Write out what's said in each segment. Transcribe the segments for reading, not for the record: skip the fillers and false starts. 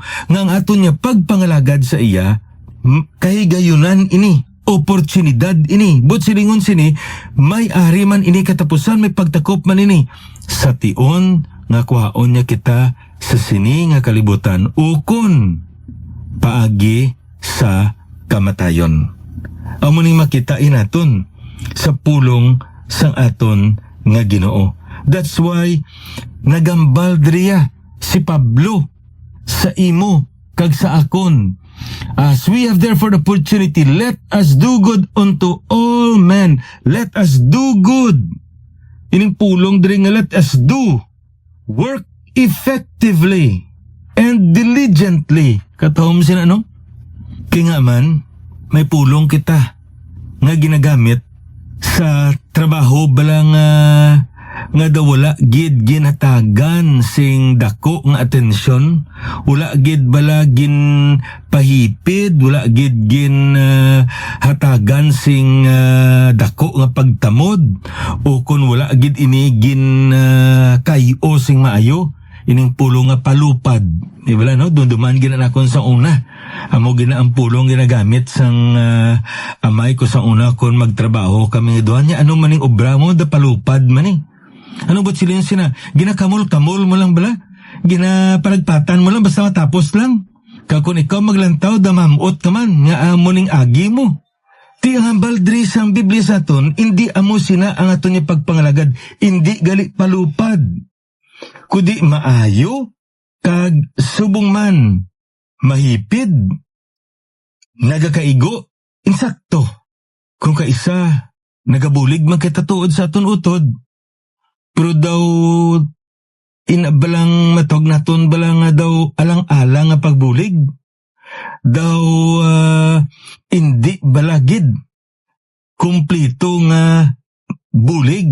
nga ang aton niya pagpangalagad sa iya, kahigayunan ini, oportunidad ini, but silingon sini, may ari man ini katapusan, may pagtakop man ini, sa tion nga kuhaon niya kita sa sini nga kalibutan, ukon paagi sa kamatayon. Amo ning makitain naton sa pulong sang aton nga Ginoo. That's why nagambal driya si Pablo sa imo kag sa akon. As we have therefore the opportunity, let us do good unto all men. Let us do good. Ining pulong diri nga let us do. Work effectively and diligently. Katahom sina no? Kaya nga man, may pulong kita nga ginagamit sa trabaho balang nga daw wala gid ginhatagan sing dako nga atensyon, wala gid bala gin pahipid, wala gid gin hatagan sing dako nga pagtamod, o kun wala gid ini gin kayo sing maayo, ining pulong nga palupad. Di ba no? Dunduman ginanakon sa una. Amo gina ang pulong ginagamit sang amay ko sa una kon magtrabaho kami doon niya. Ano maning obra mo, da palupad maning. Ano ba't sila yung ginakamol-kamol mo lang bala? Ginapalagpatan mo lang basta matapos lang. Kung ikaw maglantaw, damamot ka man, nga amo ning agi mo. Ti ang hambal diri sang Biblia sa aton, hindi amo sina ang aton niya pagpangalagad, hindi gali palupad. Kudi maayo, kag subong man, mahipid, nagakaigo, insakto. Kung kaisa, nagabulig man kita tuod sa aton utod, pero daw inabalang matog naton balang nga daw alang-alang nga pagbulig. Daw hindi balagid kumplito nga bulig.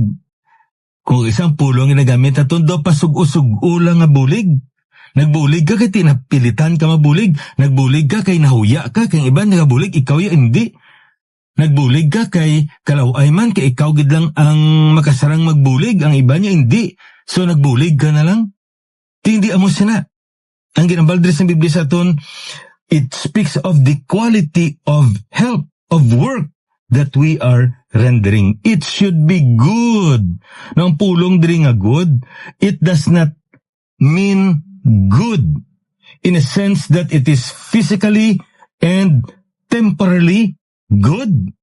Kung isang pulong ginagamit naton daw pasug-usug lang nga bulig. Nagbulig ka kay tinapilitan ka mabulig. Nagbulig ka kay nahuya ka. Kay iba nagabulig, ikaw ya hindi. Nagbulig ka kay kalaway man, kay ikaw gid lang ang makasarang magbulig, ang iba niya hindi. So nagbulig ka na lang. Hindi amo sina. Ang ginambal diri sa Biblia sa aton, it speaks of the quality of help, of work that we are rendering. It should be good. Nang pulong diri nga good, it does not mean good in a sense that it is physically and temporarily good.